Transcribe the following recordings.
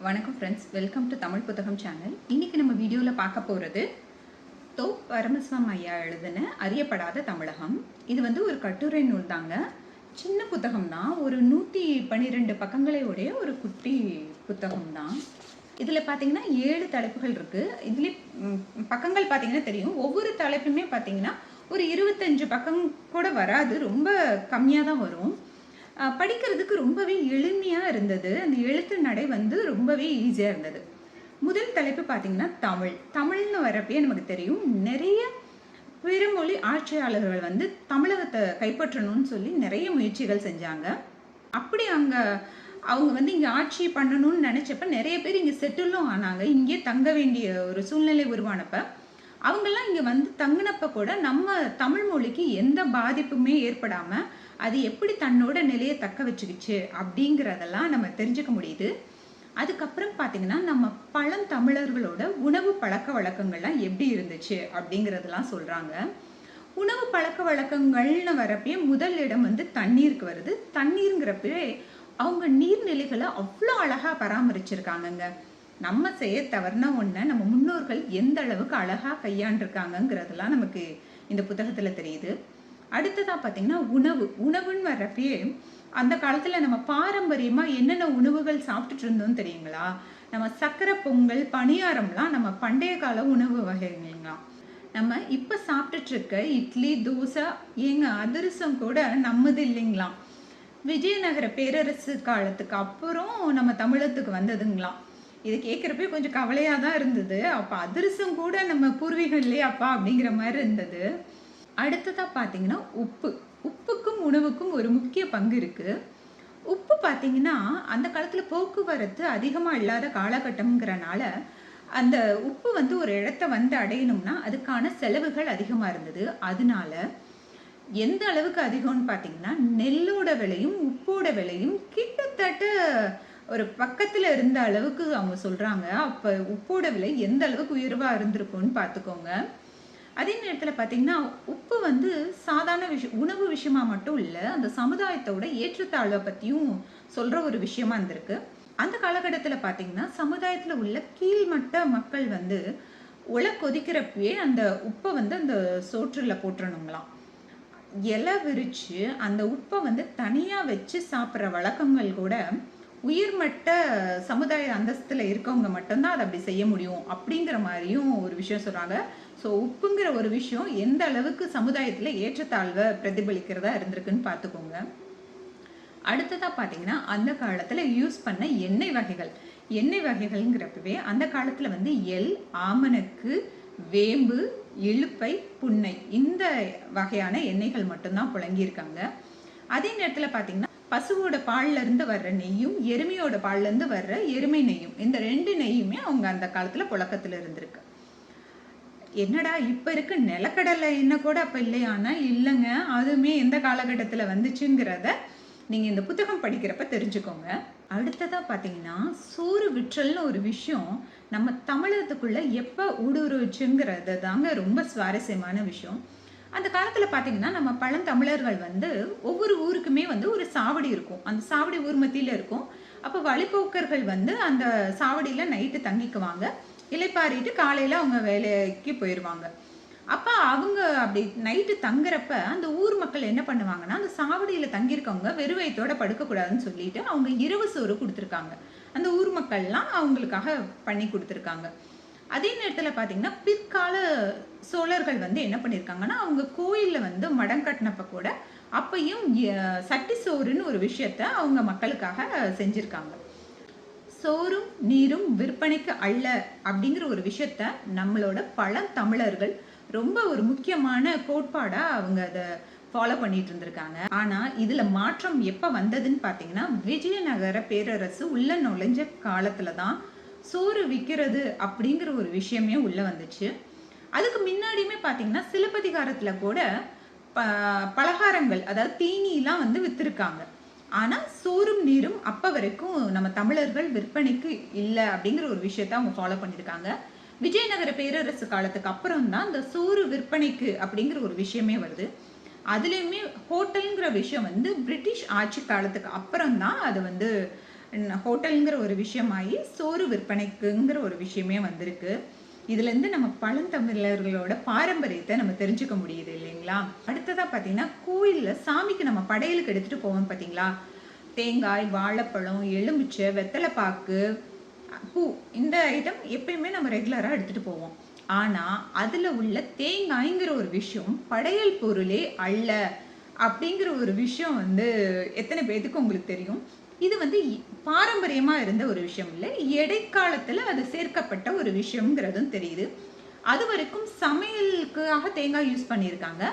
வணக்கம் friends, welcome to Tamil புத்தகம் channel. இன்னைக்கு நம்ம வீடியோவில் பார்க்க போகிறது தோ பரமசிவம் ஐயா எழுதின அறியப்படாத தமிழகம். இது ஒரு கட்டுரை நூல் தாங்க. சின்ன புத்தகம் தான், ஒரு 112 பக்கங்களை உடைய ஒரு குட்டி புத்தகம் தான். இதில் பார்த்தீங்கன்னா 7 தலைப்புகள் இருக்குது. இதுலேயே பக்கங்கள் பார்த்தீங்கன்னா தெரியும். ஒவ்வொரு தலைப்புமே பார்த்தீங்கன்னா ஒரு 25 பக்கம் கூட வராது, ரொம்ப கம்மியாக தான் வரும். படிக்கிறதுக்கு ரொம்பவே எளிமையாக இருந்தது. அந்த எழுத்து நடை ரொம்பவே ஈஸியாக இருந்தது. முதல் தலைப்பு பார்த்தீங்கன்னா தமிழ்னு வரப்பே நமக்கு தெரியும், நிறைய பிறமொழி ஆட்சியாளர்கள் தமிழகத்தை கைப்பற்றணும்னு சொல்லி நிறைய முயற்சிகள் செஞ்சாங்க. அப்படி அவங்க இங்கே ஆட்சி பண்ணணும்னு நினச்சப்ப நிறைய பேர் இங்கே செட்டிலும் ஆனாங்க. இங்கே தங்க வேண்டிய ஒரு சூழ்நிலை உருவானப்ப அவங்கெல்லாம் இங்கே தங்கினப்ப கூட நம்ம தமிழ் மொழிக்கு எந்த பாதிப்புமே ஏற்படாமல் அது எப்படி தன்னோட நிலையை தக்க வச்சுக்கிச்சு அப்படிங்கிறதெல்லாம் நம்ம தெரிஞ்சுக்க முடியுது. அதுக்கப்புறம் பார்த்தீங்கன்னா நம்ம பழந்தமிழர்களோட உணவு பழக்க வழக்கங்கள்லாம் எப்படி இருந்துச்சு அப்படிங்கிறதெல்லாம் சொல்கிறாங்க. உணவு பழக்க வழக்கங்கள்னு வரப்பே முதல் இடம் தண்ணீருக்கு வருது. தண்ணீருங்கிறப்பே அவங்க நீர்நிலைகளை அவ்வளோ அழகாக பராமரிச்சிருக்காங்கங்க. நம்ம செய்ய தவறுனா ஒன்று நம்ம முன்னோர்கள் எந்த அளவுக்கு அழகாக கையாண்டிருக்காங்கங்கிறதெல்லாம் நமக்கு இந்த புத்தகத்தில் தெரியுது. அடுத்ததாக பார்த்தீங்கன்னா உணவுன்னு வர்றப்பயே அந்த காலத்தில் நம்ம பாரம்பரியமாக என்னென்ன உணவுகள் சாப்பிட்டுட்டு இருந்தோம் தெரியுங்களா? நம்ம சக்கரை பொங்கல், பணியாரம்லாம் நம்ம பண்டைய கால உணவு வகைங்களாம். நம்ம இப்போ சாப்பிட்டுட்டு இருக்க இட்லி, தோசை, ஏங்க அதிரசம் கூட நம்மது இல்லைங்களாம். விஜயநகர பேரரசு காலத்துக்கு அப்புறம் நம்ம தமிழகத்துக்கு வந்ததுங்களாம். இது கேட்குறப்பே கொஞ்சம் கவலையாக தான் இருந்தது. அப்போ அதிரசம் கூட நம்ம பூர்வீகம் இல்லையா அப்பா அப்படிங்கிற மாதிரி இருந்தது. அடுத்ததாக பார்த்தீங்கன்னா உப்புக்கும் உணவுக்கும் ஒரு முக்கிய பங்கு இருக்குது. உப்பு பார்த்தீங்கன்னா அந்த காலத்தில் போக்குவரத்து அதிகமாக இல்லாத காலகட்டம்ங்கிறனால அந்த உப்பு ஒரு இடத்த அடையணும்னா அதுக்கான செலவுகள் அதிகமாக இருந்தது. அதனால எந்த அளவுக்கு அதிகம்னு பார்த்தீங்கன்னா நெல்லோட விலையும் உப்போட விலையும் கிட்டத்தட்ட ஒரு பக்கத்தில் இருந்த அளவுக்கு அவங்க சொல்கிறாங்க. அப்போ உப்போட விலை எந்த அளவுக்கு உயர்வாக இருந்திருக்கும்னு பார்த்துக்கோங்க. அதே நேரத்தில் பார்த்தீங்கன்னா உப்பு சாதாரண உணவு விஷயமா மட்டும் இல்லை, அந்த சமுதாயத்தோட ஏற்றத்தாழ்வை பற்றியும் சொல்கிற ஒரு விஷயமா இருந்திருக்கு. அந்த காலகட்டத்தில் பார்த்தீங்கன்னா சமுதாயத்தில் உள்ள கீழ்மட்ட மக்கள் உலை கொதிக்கிறப்பயே அந்த உப்பை அந்த சோற்றில் போட்டுறணுங்களாம். இலை விரித்து அந்த உப்பை தனியாக வச்சு சாப்பிட்ற வழக்கங்கள் கூட உயர்மட்ட சமுதாய அந்தஸ்தில் இருக்கவங்க மட்டும்தான் அதை அப்படி செய்ய முடியும் அப்படிங்கிற மாதிரியும் ஒரு விஷயம் சொல்கிறாங்க. ஸோ உப்புங்கிற ஒரு விஷயம் எந்த அளவுக்கு சமுதாயத்தில் ஏற்றத்தாழ்வை பிரதிபலிக்கிறதா இருந்திருக்குன்னு பார்த்துக்கோங்க. அடுத்ததாக பார்த்தீங்கன்னா அந்த காலத்தில் யூஸ் பண்ண எண்ணெய் வகைகள்ங்கிறப்பவே அந்த காலத்தில் எள், ஆமணக்கு, வேம்பு, இழுப்பை, புன்னை இந்த வகையான எண்ணெய்கள் மட்டும்தான் புழங்கியிருக்காங்க. அதே நேரத்தில் பார்த்தீங்கன்னா பசுவோட பால்ல இருந்து வர்ற நெய்யும் எருமையோட பால்ல இருந்து வர்ற எருமை நெய்யும், இந்த 2 நெய்யுமே அவங்க அந்த காலத்துல புழக்கத்துல இருந்திருக்கு. என்னடா இப்ப இருக்க நிலக்கடலை எண்ணெய் கூட அப்ப இல்லையானா இல்லைங்க, அதுவுமே எந்த காலகட்டத்துல வந்துச்சுங்கிறத நீங்க இந்த புத்தகம் படிக்கிறப்ப தெரிஞ்சுக்கோங்க. அடுத்ததா பாத்தீங்கன்னா சோறு விற்றல்னு ஒரு விஷயம் நம்ம தமிழகத்துக்குள்ள எப்ப ஊடுருவுச்சுங்கிறது தாங்க ரொம்ப சுவாரஸ்யமான விஷயம். அந்த காலத்தில் பார்த்தீங்கன்னா நம்ம பழந்தமிழர்கள் ஒவ்வொரு ஊருக்குமே ஒரு சாவடி இருக்கும். அந்த சாவடி ஊர் மத்தியில் இருக்கும். அப்போ வழிபோக்கர்கள் அந்த சாவடியில் நைட்டு தங்கிக்குவாங்க. இலைப்பாரிட்டு காலையில் அவங்க வேலைக்கு போயிடுவாங்க. அப்போ அவங்க அப்படி நைட்டு தங்குறப்ப அந்த ஊர் மக்கள் என்ன பண்ணுவாங்கன்னா அந்த சாவடியில் தங்கியிருக்கவங்க வெறும் வயிற்றோட படுக்கக்கூடாதுன்னு சொல்லிட்டு அவங்க இரவு சோறு கொடுத்துருக்காங்க. அந்த ஊர் மக்கள்லாம் அவங்களுக்காக பண்ணி கொடுத்துருக்காங்க. அதே நேரத்தில் பார்த்தீங்கன்னா பிற்கால சோழர்கள் என்ன பண்ணியிருக்காங்கன்னா அவங்க கோயிலில் மடம் கட்டினப்ப கூட அப்பையும் சட்டி சோறுன்னு ஒரு விஷயத்த அவங்க மக்களுக்காக செஞ்சுருக்காங்க. சோறும் நீரும் விற்பனைக்கு அல்ல அப்படிங்கிற ஒரு விஷயத்த நம்மளோட பழந்தமிழர்கள் ரொம்ப ஒரு முக்கியமான கோட்பாடாக அவங்க அதை ஃபாலோ பண்ணிட்டு இருந்திருக்காங்க. ஆனால் இதில் மாற்றம் எப்போ வந்ததுன்னு பார்த்தீங்கன்னா விஜயநகர பேரரசு உள்ள நுழைஞ்ச காலத்தில் தான் சோறு விற்கிறது அப்படிங்கிற ஒரு விஷயமே உள்ள வந்துச்சு. அதுக்கு முன்னாடியுமே பார்த்தீங்கன்னா சிலப்பதிகாரத்தில் கூட பலகாரங்கள், அதாவது தீனிலாம் விற்றுருக்காங்க. ஆனால் சோறும் நீரும் அப்போ வரைக்கும் நம்ம தமிழர்கள் விற்பனைக்கு இல்லை அப்படிங்கிற ஒரு விஷயத்த அவங்க ஃபாலோ பண்ணியிருக்காங்க. விஜயநகர பேரரசு காலத்துக்கு அப்புறம் தான் இந்த சோறு விற்பனைக்கு அப்படிங்கிற ஒரு விஷயமே வருது. அதுலேயுமே ஹோட்டலுங்கிற விஷயம் பிரிட்டிஷ் ஆட்சி காலத்துக்கு அப்புறம் தான் அது ஹோட்டலுங்கிற ஒரு விஷயமாயி சோறு விற்பனைக்குங்கிற ஒரு விஷயமே வந்திருக்கு. இதுலேருந்து நம்ம பழந்தமிழர்களோட பாரம்பரியத்தை நம்ம தெரிஞ்சுக்க முடியுது இல்லைங்களா? அடுத்ததாக பார்த்தீங்கன்னா, கோயிலில் சாமிக்கு நம்ம படையலுக்கு எடுத்துகிட்டு போவோம் பார்த்தீங்களா? தேங்காய், வாழைப்பழம், எலுமிச்சை, வெத்தலைப்பாக்கு, பூ, இந்த ஐட்டம் எப்பயுமே நம்ம ரெகுலராக எடுத்துகிட்டு போவோம். ஆனால் அதில் உள்ள தேங்காய்ங்கிற ஒரு விஷயம் படையல் பொருளே அல்ல அப்படிங்கிற ஒரு விஷயம் வந்து எத்தனை பேத்துக்கு உங்களுக்கு தெரியும்? இது வந்து பாரம்பரியமாக இருந்த ஒரு விஷயம் இல்லை, இடைக்காலத்தில் அது சேர்க்கப்பட்ட ஒரு விஷயம்ங்கிறதும் தெரியுது. அது வரைக்கும் சமையலுக்காக தேங்காய் யூஸ் பண்ணியிருக்காங்க.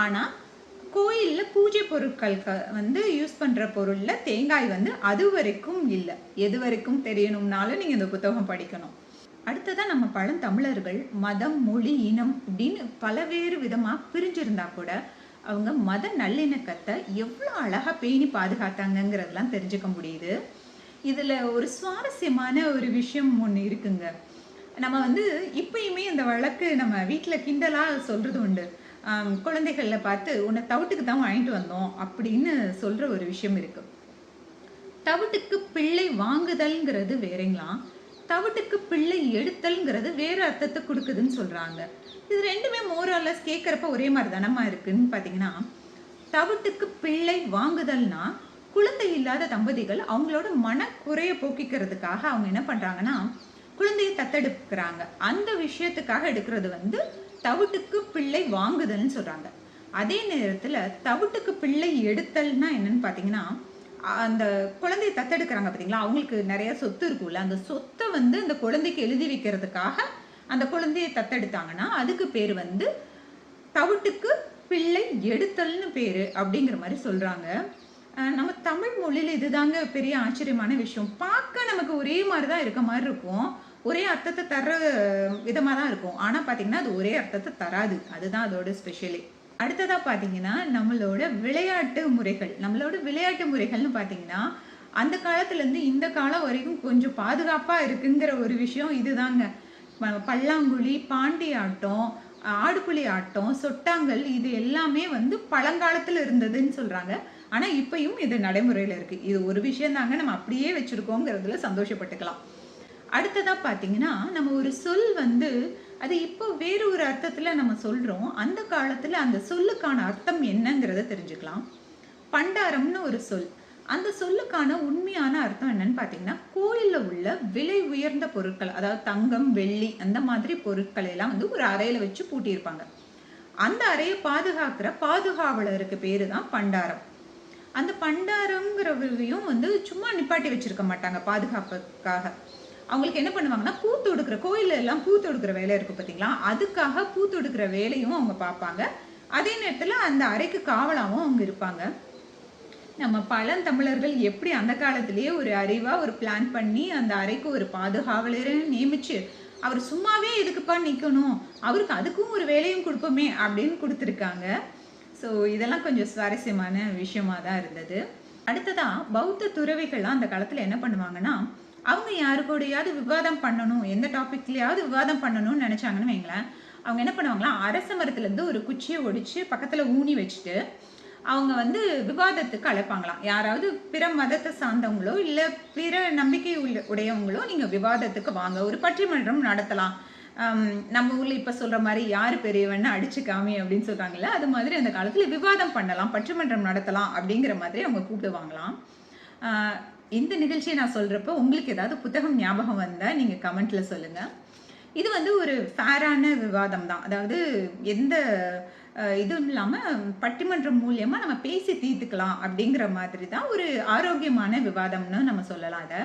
ஆனால் கோயிலில் பூஜை பொருட்கள் வந்து யூஸ் பண்ணுற பொருளில் தேங்காய் வந்து அது வரைக்கும் இல்லை. எது வரைக்கும் தெரியணும்னாலும் நீங்கள் இந்த புத்தகம் படிக்கணும். அடுத்ததான் நம்ம பழந்தமிழர்கள் மதம், மொழி, இனம் அப்படின்னு பலவேறு விதமாக பிரிஞ்சிருந்தா கூட அவங்க மத நல்லிணக்கத்தை எவ்வளோ அழகாக பேணி பாதுகாத்தாங்கங்கிறதெல்லாம் தெரிஞ்சுக்க முடியுது. இதில் ஒரு சுவாரஸ்யமான ஒரு விஷயம் ஒன்று இருக்குங்க. நம்ம வந்து இப்பயுமே இந்த வழக்கு நம்ம வீட்டில் கிண்டலாக சொல்கிறது உண்டு. குழந்தைகளில் பார்த்து உன்னை தவிட்டுக்கு தான் வாங்கிட்டு வந்தோம் அப்படின்னு சொல்கிற ஒரு விஷயம் இருக்கு. தவிட்டுக்கு பிள்ளை வாங்குதல்ங்கிறது வேறங்களாம், தவிட்டுக்கு பிள்ளை எடுத்தல்ங்கிறது வேறு அர்த்தத்தை கொடுக்குதுன்னு சொல்கிறாங்க. இது ரெண்டுமே மோரலஸ் கேட்குறப்ப ஒரே மாதிரி தானமா இருக்குன்னு பார்த்தீங்கன்னா, தவிட்டுக்கு பிள்ளை வாங்குதல்னா குழந்தை இல்லாத தம்பதிகள் அவங்களோட மனக்குறைய போக்கிக்கிறதுக்காக அவங்க என்ன பண்ணுறாங்கன்னா குழந்தையை தத்தெடுக்கிறாங்க. அந்த விஷயத்துக்காக எடுக்கிறது வந்து தவிட்டுக்கு பிள்ளை வாங்குதல்னு சொல்கிறாங்க. அதே நேரத்தில் தவிட்டுக்கு பிள்ளை எடுத்தல்னா என்னன்னு பார்த்தீங்கன்னா, அந்த குழந்தையை தத்தெடுக்கிறாங்க பார்த்தீங்களா, அவங்களுக்கு நிறைய சொத்து இருக்கும்ல, அந்த சொத்தை வந்து அந்த குழந்தைக்கு எழுதி வைக்கிறதுக்காக அந்த குழந்தையை தத்தெடுத்தாங்கன்னா அதுக்கு பேர் வந்து தவிட்டுக்கு பிள்ளை எடுத்தல்னு பேர் அப்படிங்கிற மாதிரி சொல்கிறாங்க. நம்ம தமிழ் மொழியில் இதுதாங்க பெரிய ஆச்சரியமான விஷயம். பார்க்க நமக்கு ஒரே மாதிரி தான் இருக்க மாதிரி இருக்கும், ஒரே அர்த்தத்தை தர்ற விதமாக தான் இருக்கும். ஆனால் பார்த்தீங்கன்னா அது ஒரே அர்த்தத்தை தராது. அதுதான் அதோட ஸ்பெஷலி. அடுத்ததாக பார்த்தீங்கன்னா நம்மளோட விளையாட்டு முறைகள்னு பார்த்தீங்கன்னா அந்த காலத்துலேருந்து இந்த காலம் வரைக்கும் கொஞ்சம் பாதுகாப்பாக இருக்குங்கிற ஒரு விஷயம் இதுதாங்க. பல்லாங்குழி, பாண்டி ஆட்டம், ஆடுபுலி ஆட்டம், சொட்டாங்கல், இது எல்லாமே வந்து பழங்காலத்தில் இருந்ததுன்னு சொல்கிறாங்க. ஆனால் இப்பயும் இது நடைமுறையில் இருக்குது. இது ஒரு விஷயம் தாங்க, நம்ம அப்படியே வச்சுருக்கோங்கிறதுல சந்தோஷப்பட்டுக்கலாம். அடுத்ததாக பார்த்தீங்கன்னா நம்ம ஒரு சொல் வந்து அது இப்போ வேறு ஒரு அர்த்தத்தில் நம்ம சொல்கிறோம். அந்த காலத்தில் அந்த சொல்லுக்கான அர்த்தம் என்னங்கிறத தெரிஞ்சுக்கலாம். பண்டாரம்னு ஒரு சொல், அந்த சொல்லுக்கான உண்மையான அர்த்தம் என்னன்னு பார்த்தீங்கன்னா, கோயிலில் உள்ள விலை உயர்ந்த பொருட்கள், அதாவது தங்கம், வெள்ளி, அந்த மாதிரி பொருட்களை எல்லாம் வந்து ஒரு அறையில் வச்சு பூட்டியிருப்பாங்க. அந்த அறையை பாதுகாக்கிற பாதுகாவலருக்கு பேரு தான் பண்டாரம். அந்த பண்டாரங்கிறவையும் வந்து சும்மா நிப்பாட்டி வச்சிருக்க மாட்டாங்க பாதுகாப்புக்காக. அவங்களுக்கு என்ன பண்ணுவாங்கன்னா, பூ தொடுக்கிற, கோயிலில் எல்லாம் பூ தொடுக்கிற வேலை இருக்கு பார்த்தீங்களா, அதுக்காக பூ தொடுக்கிற வேலையும் அவங்க பார்ப்பாங்க. அதே நேரத்தில் அந்த அறைக்கு காவலாகவும் அவங்க இருப்பாங்க. நம்ம பழந்தமிழர்கள் எப்படி அந்த காலத்திலேயே ஒரு அறிவாக ஒரு பிளான் பண்ணி அந்த அறைக்கு ஒரு பாதுகாவலரை நியமிச்சு, அவர் சும்மாவே எதுக்குப்பா நிற்கணும், அவருக்கு அதுக்கும் ஒரு வேலையும் கொடுப்போமே அப்படின்னு கொடுத்துருக்காங்க. ஸோ இதெல்லாம் கொஞ்சம் சுவாரஸ்யமான விஷயமா தான் இருந்தது. அடுத்ததாக பௌத்த துறவிகள்லாம் அந்த காலத்தில் என்ன பண்ணுவாங்கன்னா, அவங்க யாரு கூடயாவது விவாதம் பண்ணணும், எந்த டாபிக்லையாவது விவாதம் பண்ணணும்னு நினச்சாங்கன்னு வைங்களேன், அவங்க என்ன பண்ணுவாங்களா, அரச மரத்துலேருந்து ஒரு குச்சியை ஒடிச்சு பக்கத்தில் ஊனி வச்சுட்டு அவங்க வந்து விவாதத்துக்கு அழைப்பாங்களாம். யாராவது பிற மதத்தை சார்ந்தவங்களோ இல்லை பிற நம்பிக்கை உடையவங்களோ நீங்கள் விவாதத்துக்கு வாங்க, ஒரு பட்டிமன்றம் நடத்தலாம். நம்ம ஊரில் இப்போ சொல்கிற மாதிரி யார் பெரியவன்னு அடிச்சுக்காமி அப்படின்னு சொல்கிறாங்கல்ல, அது மாதிரி அந்த காலத்தில் விவாதம் பண்ணலாம், பட்டிமன்றம் நடத்தலாம் அப்படிங்கிற மாதிரி அவங்க கூப்பிடுவாங்களாம். இந்த நிகழ்ச்சியை நான் சொல்கிறப்போ உங்களுக்கு ஏதாவது புத்தகம் ஞாபகம் வந்தால் நீங்கள் கமெண்ட்டில் சொல்லுங்கள். இது வந்து ஒரு ஃபேரான விவாதம் தான், அதாவது எந்த இதுவும் இல்லாமல் பட்டிமன்றம் மூலியமாக நம்ம பேசி தீர்த்துக்கலாம் அப்படிங்கிற மாதிரி தான் ஒரு ஆரோக்கியமான விவாதம்னு நம்ம சொல்லலாம். அதை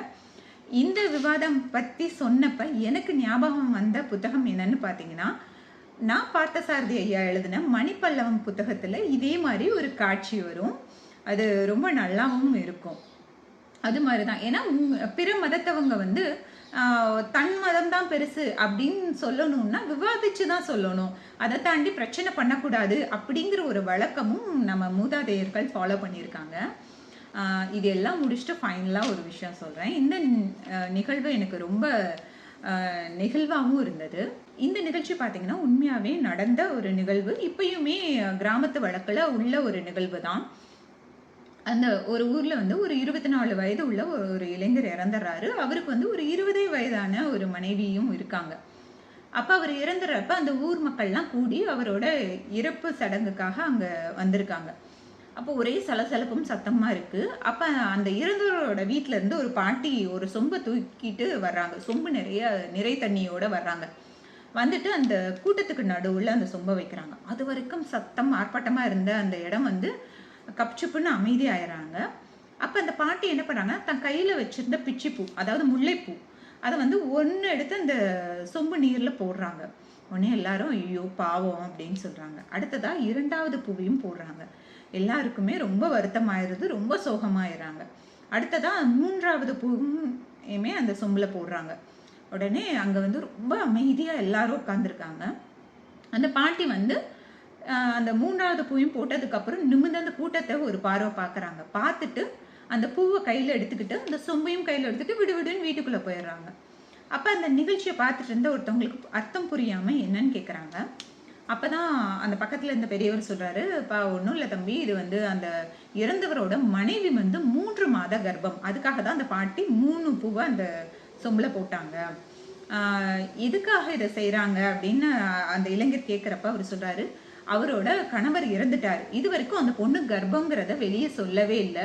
இந்த விவாதம் பற்றி சொன்னப்போ எனக்கு ஞாபகம் வந்த புத்தகம் என்னன்னு பார்த்தீங்கன்னா, நான் பார்த்தசாரதி ஐயா எழுதின மணிப்பல்லவம் புத்தகத்தில் இதே மாதிரி ஒரு காட்சி வரும். அது ரொம்ப நல்லாவும் இருக்கும். அது மாதிரி தான், ஏன்னா பிற மதத்தவங்க வந்து தன் மதம் தான் பெருசு அப்படின்னு சொல்லணும்னா விவாதிச்சு தான் சொல்லணும், அதை தாண்டி பிரச்சனை பண்ணக்கூடாது அப்படிங்கிற ஒரு வழக்கமும் நம்ம மூதாதையர்கள் ஃபாலோ பண்ணியிருக்காங்க. இது எல்லாம் முடிச்சுட்டு ஃபைனலாக ஒரு விஷயம் சொல்கிறேன். இந்த நிகழ்வு எனக்கு ரொம்ப நெகிழ்வாகவும் இருந்தது. இந்த நிகழ்ச்சி பார்த்திங்கன்னா உண்மையாகவே நடந்த ஒரு நிகழ்வு, இப்பயுமே கிராமத்து வழக்கில் உள்ள ஒரு நிகழ்வு தான். அந்த ஒரு ஊர்ல வந்து ஒரு 24 வயது உள்ள ஒரு இளைஞர் இறந்துடுறாரு. அவருக்கு வந்து ஒரு 20 வயதான ஒரு மனைவியும் இருக்காங்க. அப்ப அவர் இறந்துறப்ப அந்த ஊர் மக்கள்லாம் கூடி அவரோட இறப்பு சடங்குக்காக அங்க வந்திருக்காங்க. அப்போ ஒரே சலசலப்பும் சத்தமா இருக்கு. அப்ப அந்த இறந்தவரோட வீட்ல இருந்து ஒரு பாட்டி ஒரு சொம்ப தூக்கிட்டு வர்றாங்க. சொம்பு நிறைய நிறை தண்ணியோட வர்றாங்க. வந்துட்டு அந்த கூட்டத்துக்கு நடுவுல அந்த சொம்ப வைக்கிறாங்க. அதுவரைக்கும் சத்தம் ஆர்ப்பாட்டமா இருந்த அந்த இடம் வந்து கப்சுப்புன்னு அமைதியாயிறாங்க. அப்ப அந்த பாட்டி என்ன பண்ணாங்க, தன் கையில வச்சிருந்த பிச்சிப்பூ, அதாவது முல்லைப்பூ, அத வந்து ஒண்ணு எடுத்து அந்த சொம்பு நீர்ல போடுறாங்க. உடனே எல்லாரும் ஐயோ பாவம் அப்படின்னு சொல்றாங்க. அடுத்ததா 2வது பூவையும் போடுறாங்க. எல்லாருக்குமே ரொம்ப வருத்தமாயிருது, ரொம்ப சோகமாயிறாங்க. அடுத்ததா 3வது பூவுமே அந்த சொம்புல போடுறாங்க. உடனே அங்க வந்து ரொம்ப அமைதியா எல்லாரும் உட்கார்ந்துருக்காங்க. அந்த பாட்டி வந்து அந்த 3வது பூவையும் போட்டதுக்கப்புறம் நிமிர்ந்து அந்த கூட்டத்த ஒரு பார்வை பார்க்குறாங்க. பார்த்துட்டு அந்த பூவ கையில எடுத்துக்கிட்டு, அந்த சொம்பையும் கையில எடுத்துட்டு விடுவிடுன்னு வீட்டுக்குள்ள போயிடுறாங்க. அப்ப அந்த நிகழ்ச்சிய பார்த்துட்டு இருந்த ஒருத்தவங்களுக்கு அர்த்தம் புரியாம என்னன்னு கேட்குறாங்க. அப்பதான் அந்த பக்கத்துல இருந்த பெரியவர் சொல்றாரு, "அப்பா ஒண்ணும் இல்ல தம்பி. இது வந்து அந்த இறந்தவரோட மனைவி வந்து 3 மாத கர்ப்பம். அதுக்காக தான் அந்த பாட்டி 3 பூவ அந்த சொம்புல போட்டாங்க. ஆ எதுக்காக இத செய்றாங்க?" அப்படின்னு அந்த இளைஞர் கேட்கிறப்ப அவரு சொல்றாரு, அவரோட கணவர் இறந்துட்டாரு. இதுவரைக்கும் அந்த பொண்ணு கர்ப்பம்ங்கிறத வெளிய சொல்லவே இல்ல.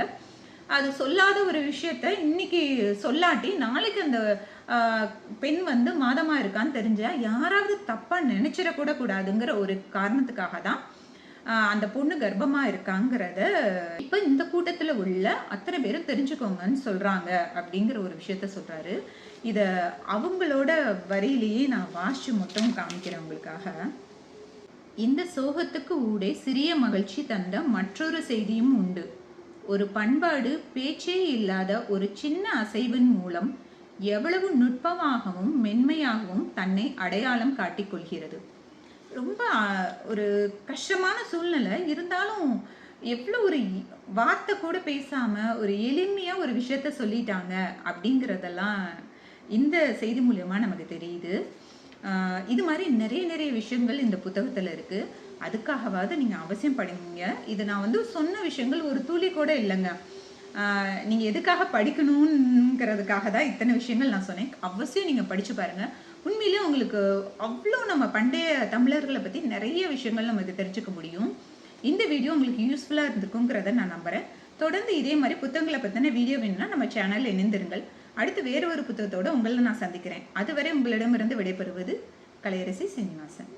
அது சொல்லாத ஒரு விஷயத்த இன்னைக்கு சொல்லாட்டி, நாளைக்கு அந்த அ பெண் வந்து மாதமா இருக்கான்னு தெரிஞ்சா, யாராவது தப்பா நெனச்சிடக் கூட கூடாதுங்கிற ஒரு காரணத்துக்காக தான், அந்த பொண்ணு கர்ப்பமா இருக்காங்கிறத, இப்ப இந்த கூட்டத்துல உள்ள அத்தன பேரும் தெரிஞ்சுக்கோங்கன்னு சொல்றாங்க, அப்படிங்கிற ஒரு விஷயத்த சொல்றாரு. இத அவங்களோட வரியிலேயே நான் வாசிச்சு மட்டும் காமிக்கிறேன் உங்களுக்காக. இந்த சோகத்துக்கு ஊடே சிறிய மகிழ்ச்சி தந்த மற்றொரு செய்தியும் உண்டு. ஒரு பண்பாடு பேச்சே இல்லாத ஒரு சின்ன அசைவின் மூலம் எவ்வளவு நுட்பமாகவும் மென்மையாகவும் தன்னை அடையாளம் காட்டிக் கொள்கிறது. ரொம்ப ஒரு கஷ்டமான சூழ்நிலை இருந்தாலும் எவ்வளோ ஒரு வார்த்தை கூட பேசாம ஒரு எளிமையா ஒரு விஷயத்த சொல்லிட்டாங்க அப்படிங்கிறதெல்லாம் இந்த செய்தி மூலியமா நமக்கு தெரியுது. இது மாதிரி நிறைய நிறைய விஷயங்கள் இந்த புத்தகத்துல இருக்கு. அதுக்காகவாவது நீங்க அவசியம் படிங்க. இது நான் வந்து சொன்ன விஷயங்கள் ஒரு துளி கூட இல்லைங்க. நீங்க எதுக்காக படிக்கணுங்கிறதுக்காக தான் இத்தனை விஷயங்கள் நான் சொன்னேன். அவசியம் நீங்க படிச்சு பாருங்க. உண்மையிலேயே உங்களுக்கு அவ்வளோ நம்ம பண்டைய தமிழர்களை பத்தி நிறைய விஷயங்கள் நமக்கு தெரிஞ்சுக்க முடியும். இந்த வீடியோ உங்களுக்கு யூஸ்ஃபுல்லா இருந்திருக்குங்கிறத நான் நம்புறேன். தொடர்ந்து இதே மாதிரி புத்தகங்களை பத்தின வீடியோ வேணும்னா நம்ம சேனல்ல இணைந்திருங்கள். அடுத்து வேறு ஒரு புத்தகத்தோட உங்களை நான் சந்திக்கிறேன். அதுவரை உங்களிடமிருந்து விடைபெறுவது கலையரசி சீனிவாசன்.